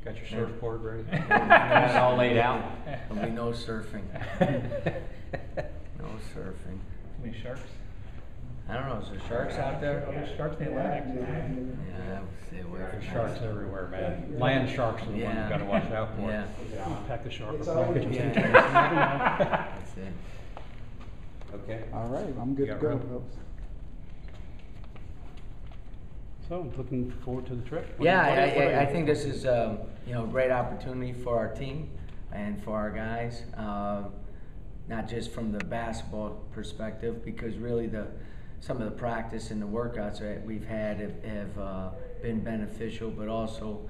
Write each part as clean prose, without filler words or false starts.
Got your surfboard ready? It's all laid out. There'll be no surfing. No surfing. Too many sharks? I don't know, is there sharks out there? Oh, there's sharks in the Atlantic. Yeah, I would stay away from There's sharks everywhere, man. Land sharks are the ones Yeah. you gotta watch out for. Yeah, Pack the shark. Yeah. that's it. Okay. All right, I'm good to got go, room? folks. So, looking forward to the trip. Yeah, What are I you- think this is a great opportunity for our team and for our guys, not just from the basketball perspective, because really some of the practice and the workouts that we've had have been beneficial, but also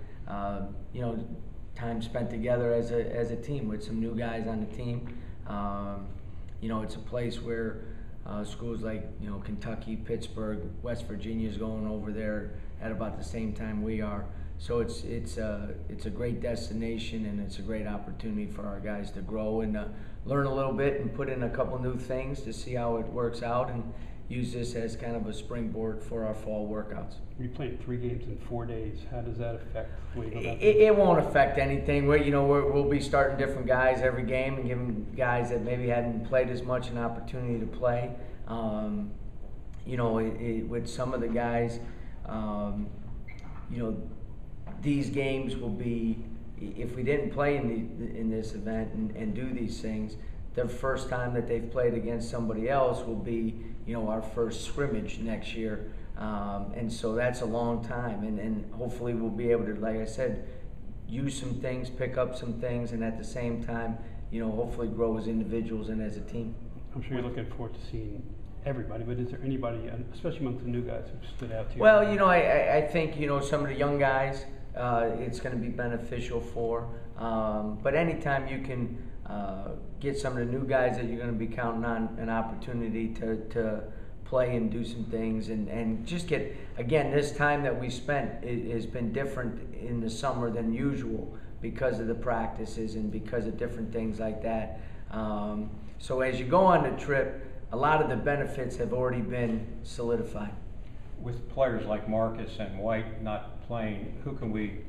time spent together as a team with some new guys on the team. It's a place where schools like Kentucky, Pittsburgh, West Virginia is going over there at about the same time we are. So it's a great destination, and it's a great opportunity for our guys to grow and learn a little bit and put in a couple new things to see how it works out, and use this as kind of a springboard for our fall workouts. You're playing 3 games in 4 days. How does that affect the way you go about It won't affect anything. We'll be starting different guys every game and giving guys that maybe hadn't played as much an opportunity to play. With some of the guys, these games will be, if we didn't play in this event and do these things, the first time that they've played against somebody else will be our first scrimmage next year. And so that's a long time, and hopefully we'll be able to, like I said, use some things, pick up some things, and at the same time, hopefully grow as individuals and as a team. I'm sure you're looking forward to seeing everybody, but is there anybody, especially amongst the new guys, who stood out to you? Well, I think some of the young guys, it's going to be beneficial for. But anytime you can get some of the new guys that you're going to be counting on an opportunity to play and do some things, and just get, again, this time that we spent has been different in the summer than usual because of the practices and because of different things like that. So as you go on the trip, a lot of the benefits have already been solidified. With players like Marcus and White not playing, who can we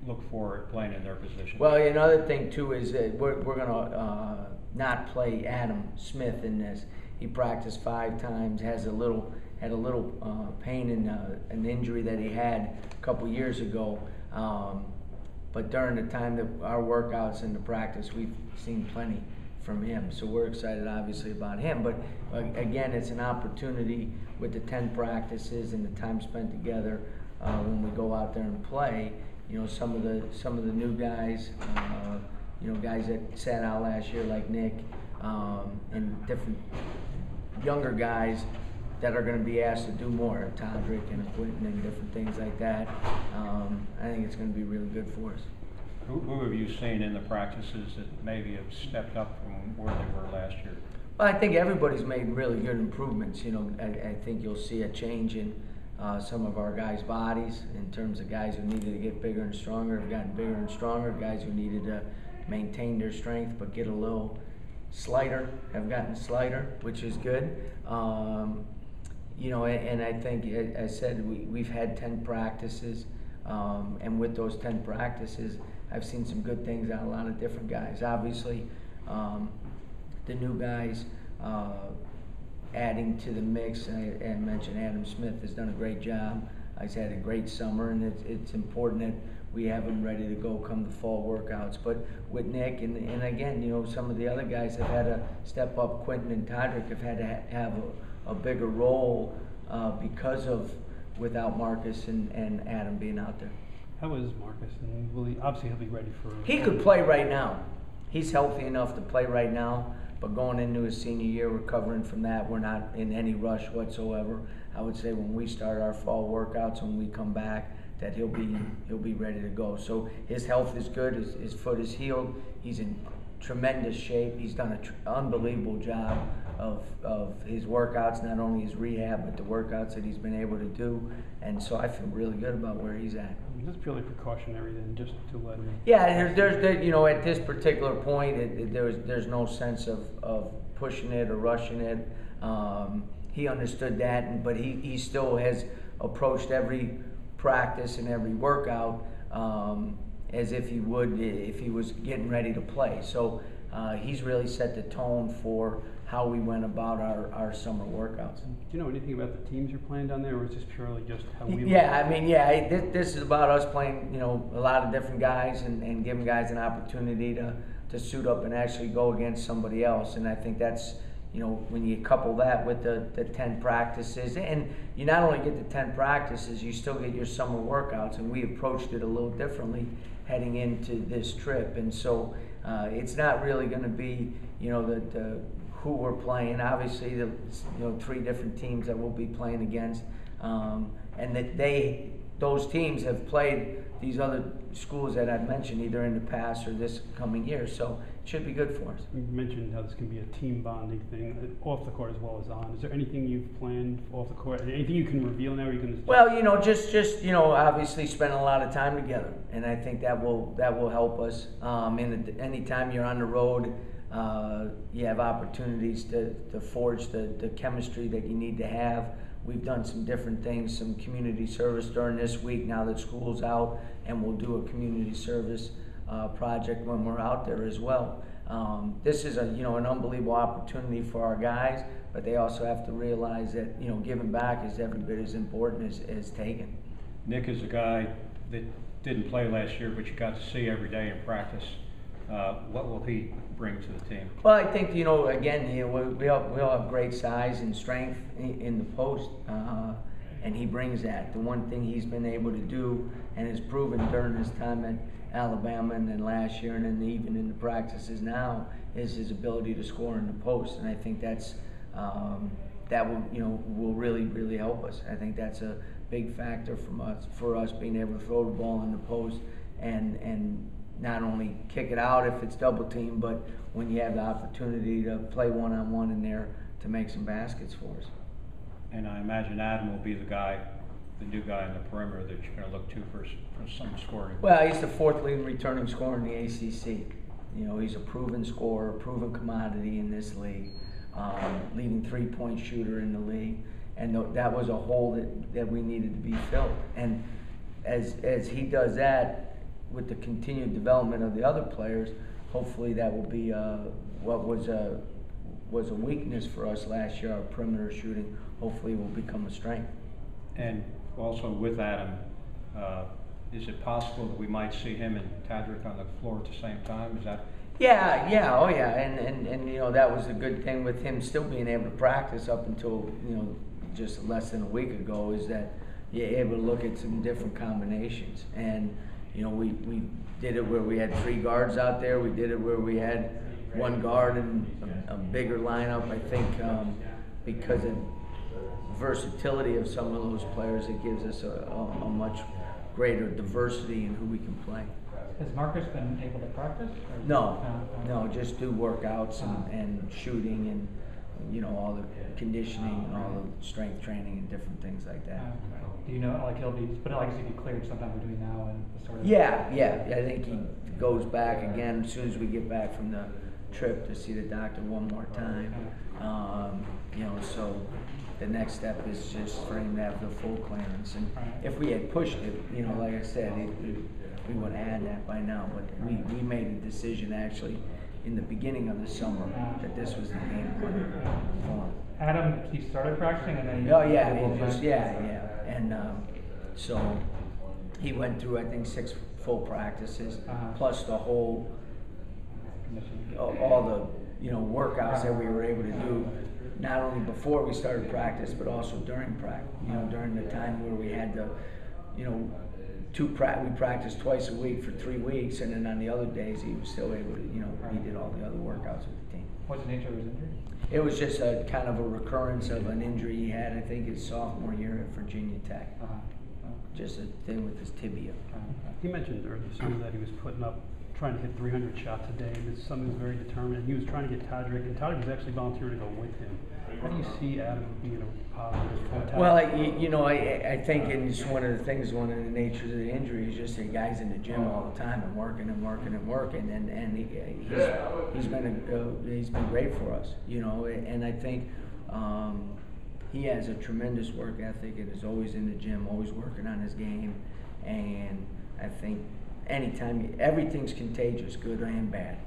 look for playing in their position? Well, another thing too is that we're going to not play Adam Smith in this. He practiced 5 times, had a little pain in an injury that he had a couple years ago. But during the time that our workouts and the practice, we've seen plenty from him. So we're excited, obviously, about him. But again, it's an opportunity with the 10 practices and the time spent together when we go out there and play. Some of the new guys, guys that sat out last year like Nick, and different younger guys that are going to be asked to do more, Todrick and Quinton and different things like that. I think it's going to be really good for us. Who have you seen in the practices that maybe have stepped up from where they were last year? Well, I think everybody's made really good improvements. I think you'll see a change in some of our guys' bodies in terms of guys who needed to get bigger and stronger have gotten bigger and stronger. Guys who needed to maintain their strength but get a little slighter have gotten slighter, which is good. And I think, I said, we've had 10 practices, and with those 10 practices, I've seen some good things out of a lot of different guys. Obviously, the new guys adding to the mix, I mentioned Adam Smith has done a great job. He's had a great summer, and it's important that we have him ready to go come the fall workouts. But with Nick, and again, some of the other guys have had to step up. Quinton and Todrick have had to have a bigger role because of without Marcus and Adam being out there. How is Marcus? And obviously he'll be ready for... He could play right now. He's healthy enough to play right now, but going into his senior year, recovering from that, we're not in any rush whatsoever. I would say when we start our fall workouts, when we come back, that he'll be ready to go. So his health is good. His foot is healed. He's in tremendous shape. He's done an unbelievable job of his workouts, not only his rehab, but the workouts that he's been able to do. And so I feel really good about where he's at. That's purely precautionary then, just to let him... Yeah, there's at this particular point, there's no sense of pushing it or rushing it. He understood that, but he still has approached every practice and every workout as if he would if he was getting ready to play. So he's really set the tone for how we went about our summer workouts. Do you know anything about the teams you're playing down there, or is this purely just how we? Yeah, I mean, yeah, this is about us playing, a lot of different guys and giving guys an opportunity to suit up and actually go against somebody else. And I think that's, when you couple that with the 10 practices, and you not only get the 10 practices, you still get your summer workouts. And we approached it a little differently heading into this trip. And so it's not really going to be, the who we're playing. Obviously, the 3 different teams that we'll be playing against, and that those teams have played these other schools that I've mentioned either in the past or this coming year. So it should be good for us. You mentioned how this can be a team bonding thing off the court as well as on. Is there anything you've planned off the court? Anything you can reveal now? Or you can. Well, just obviously spending a lot of time together, and I think that will help us. Anytime you're on the road. You have opportunities to forge the chemistry that you need to have. We've done some different things, some community service during this week now that school's out, and we'll do a community service project when we're out there as well. This is an unbelievable opportunity for our guys, but they also have to realize that giving back is every bit as important as taking. Nick is a guy that didn't play last year, but you got to see every day in practice. What will he bring to the team? Well, I think, again, we all have great size and strength in the post, and he brings that. The one thing he's been able to do and has proven during his time at Alabama and then last year and then even in the practices now is his ability to score in the post, and I think that will really, really help us. I think that's a big factor for us being able to throw the ball in the post and not only kick it out if it's double team, but when you have the opportunity to play one-on-one in there to make some baskets for us. And I imagine Adam will be the new guy in the perimeter that you're going to look to for some scoring. Well, he's the 4th leading returning scorer in the ACC. He's a proven scorer, proven commodity in this league, leading 3-point shooter in the league, and that was a hole that we needed to be filled. And as he does that, with the continued development of the other players, hopefully that will be what was a weakness for us last year, our perimeter shooting, hopefully will become a strength. And also with Adam, is it possible that we might see him and Tadrick on the floor at the same time? Is that? Yeah, oh yeah, and that was a good thing with him still being able to practice up until just less than a week ago, is that you're able to look at some different combinations. And we did it where we had 3 guards out there. We did it where we had 1 guard and a bigger lineup. I think because of versatility of some of those players, it gives us a much greater diversity in who we can play. Has Marcus been able to practice? No, just do workouts and shooting and all the conditioning and all the strength training and different things like that. Do you know, he'll be, but I guess he'll be cleared sometime between now and the sort of. Yeah. I think he goes back again as soon as we get back from the trip to see the doctor one more time. So the next step is just for him to have the full clearance. And if we had pushed it, like I said, we would have had that by now. But we made a decision actually in the beginning of the summer that this was the game plan for him. Adam, he started practicing and then. And so he went through I think 6 full practices plus the whole all the workouts that we were able to do, not only before we started practice but also during practice. During the time where we had we practiced twice a week for 3 weeks, and then on the other days he was still able to he did all the other workouts with the team. What's the nature of his injury? It was just a kind of a recurrence of an injury he had, I think, his sophomore year at Virginia Tech. Just a thing with his tibia. He mentioned earlier that he was trying to hit 300 shots a day, and it's something he was very determined. He was trying to get Tadrick, and Tadrick was actually volunteering to go with him. How do you see Adam being a positive for Tadrick? Well, I think it's one of the natures of the injury is just that guy's in the gym all the time and working, and he's been great for us, and I think he has a tremendous work ethic and is always in the gym, always working on his game, and I think anytime, everything's contagious, good and bad.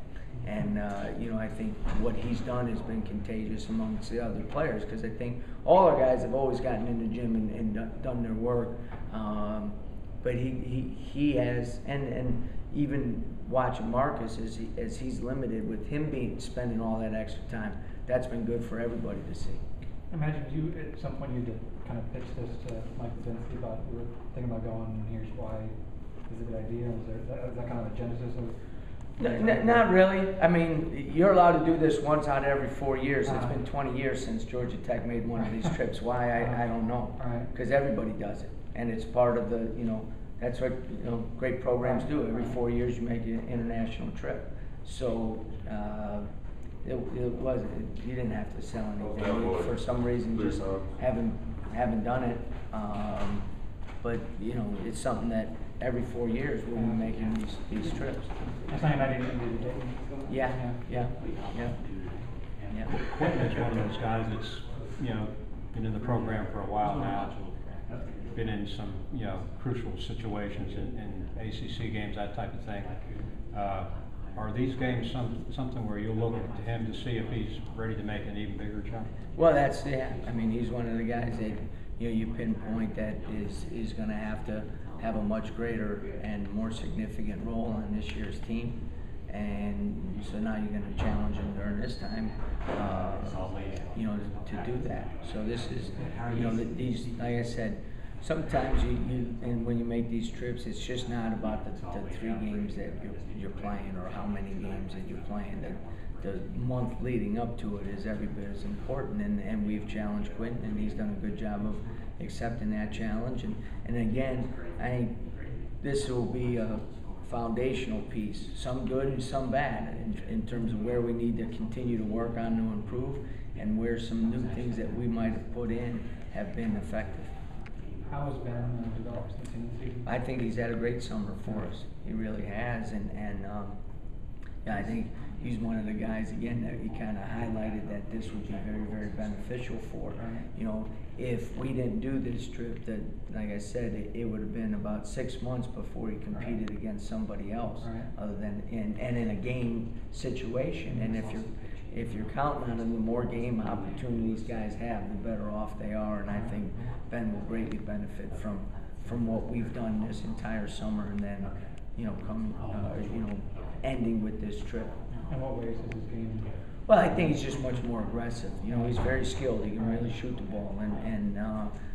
And, I think what he's done has been contagious amongst the other players, because I think all our guys have always gotten in the gym and done their work. But he has, and even watching Marcus as he's limited with him spending all that extra time, that's been good for everybody to see. Imagine you, at some point, you had to kind of pitch this to Mike Bazinski about, we were thinking about going, and here's why, is it a good idea? Is that kind of a genesis of? Not really. I mean, you're allowed to do this once out of every 4 years. It's been 20 years since Georgia Tech made one of these trips. Why, I don't know. Because everybody does it. And it's part of the, that's what, great programs do. Every 4 years you make an international trip. So, you didn't have to sell anything. You, for some reason, just haven't done it. But, it's something that every 4 years we'll be making these trips. It's not even into the day. Yeah. Quentin is one of those guys that's, been in the program for a while now, been in some, crucial situations in ACC games, that type of thing. Are these games something where you'll look to him to see if he's ready to make an even bigger jump? Well, I mean, he's one of the guys that, you pinpoint that is going to have a much greater and more significant role on this year's team. And so now you're going to challenge him during this time, to do that. So this is, these, like I said, sometimes and when you make these trips, it's just not about the 3 games that you're playing or how many games that you're playing. The month leading up to it is every bit as important, and we've challenged Quentin, and he's done a good job of accepting that challenge. And again, I think this will be a foundational piece, some good and some bad, in terms of where we need to continue to work on to improve, and where some new things that we might have put in have been effective. How has Ben developed since the season? I think he's had a great summer for us. He really has, and I think he's one of the guys, again, that he kind of highlighted that this would be very, very beneficial for. If we didn't do this trip, that, like I said, it would have been about 6 months before he competed against somebody else, other than in a game situation. And if you're counting on him, the more game opportunities guys have, the better off they are. And I think Ben will greatly benefit from what we've done this entire summer, and then ending with this trip. In what ways is his game? Well, I think he's just much more aggressive. He's very skilled. He can really shoot the ball, and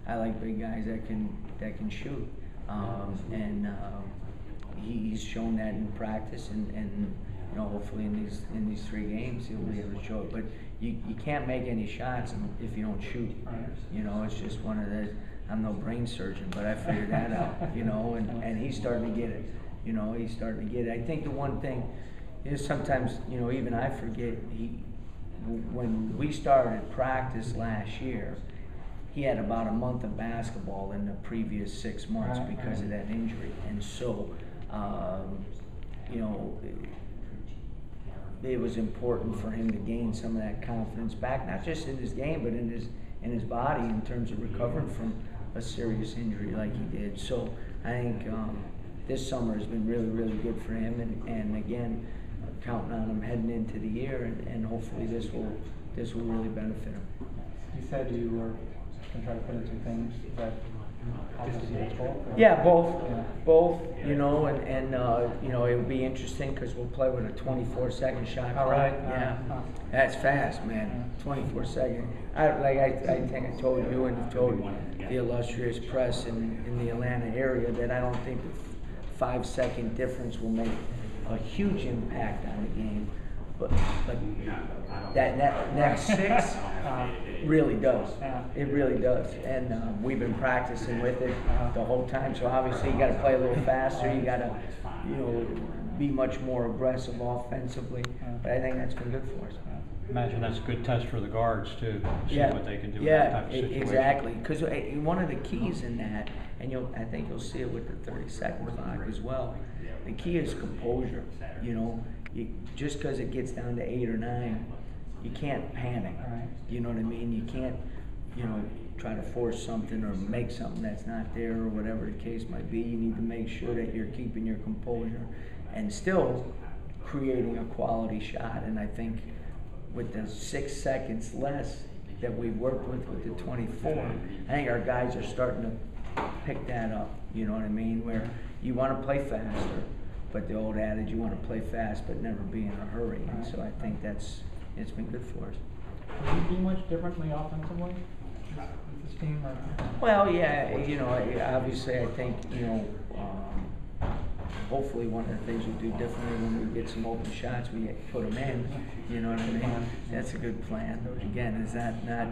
I like big guys that can shoot. He's shown that in practice, and hopefully in these 3 games he'll be able to show it. But you can't make any shots if you don't shoot. It's just one of the. I'm no brain surgeon, but I figured that out. And he's starting to get it. He's starting to get it. I think the one thing is sometimes, even I forget, when we started practice last year, he had about a month of basketball in the previous 6 months because of that injury. And so, it was important for him to gain some of that confidence back, not just in his game, but in his body, in terms of recovering from a serious injury like he did. So I think this summer has been really, really good for him, and again, counting on him heading into the year, and hopefully this will really benefit him. You said you were going to try to put in some things that Yeah, both, and it'll be interesting because we'll play with a 24-second shot clock. All right. Yeah, that's fast, man. 24-second. I think I told you and told the illustrious press in the Atlanta area that I don't think the 5-second difference will make a huge impact on the game, but that next 6 really does. It really does, and we've been practicing with it the whole time. So obviously you got to play a little faster. You got to, be much more aggressive offensively. But I think that's been good for us. Imagine that's a good test for the guards too. See what they can do in that type of situation. Exactly. Because one of the keys in that, and I think you'll see it with the 30-second clock as well. The key is composure. Just because it gets down to 8 or 9, you can't panic. You know what I mean? You can't, try to force something or make something that's not there or whatever the case might be. You need to make sure that you're keeping your composure and still creating a quality shot. And I think with the 6 seconds less that we've worked with the 24, I think our guys are starting to pick that up. You know what I mean? Where you want to play faster, but the old adage, you want to play fast but never be in a hurry. And so I think it's been good for us. Will you do much differently offensively with this team? Or? Well, yeah, you know, obviously I think, you know, hopefully one of the things we do differently when we get some open shots, we put them in, you know what I mean? That's a good plan. Again, is that not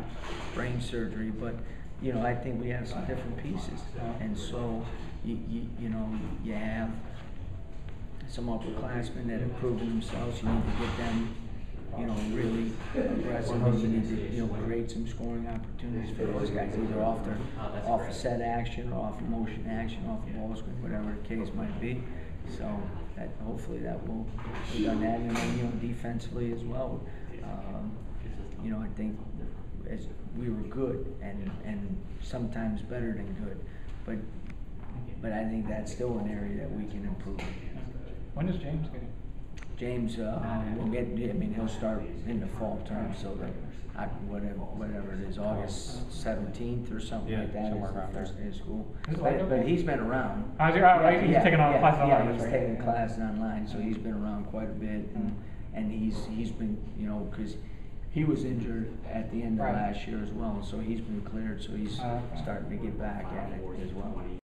brain surgery, but, you know, I think we have some different pieces. And so, you know, you have some upperclassmen that have proven themselves. You need to get them, you know, really aggressive. You need to, you know, create some scoring opportunities for those guys, either off a set action or off a motion action, off a ball screen, whatever the case might be. So that hopefully that will be done that. And then, you know, defensively as well. You know, I think as we were good and sometimes better than good, but I think that's still an area that we can improve. When does James get it? James will get. I mean, he'll start in the fall term, so that whatever it is, August 17th or something like that. somewhere Is the around there. first day of school. His leg okay? But he's been around. He's taking on classes online. Yeah, he's right? taking classes online, so he's been around quite a bit, and he's been, you know, because he was injured at the end of Right. last year as well, so he's been cleared, so he's Okay. starting to get back at it as well.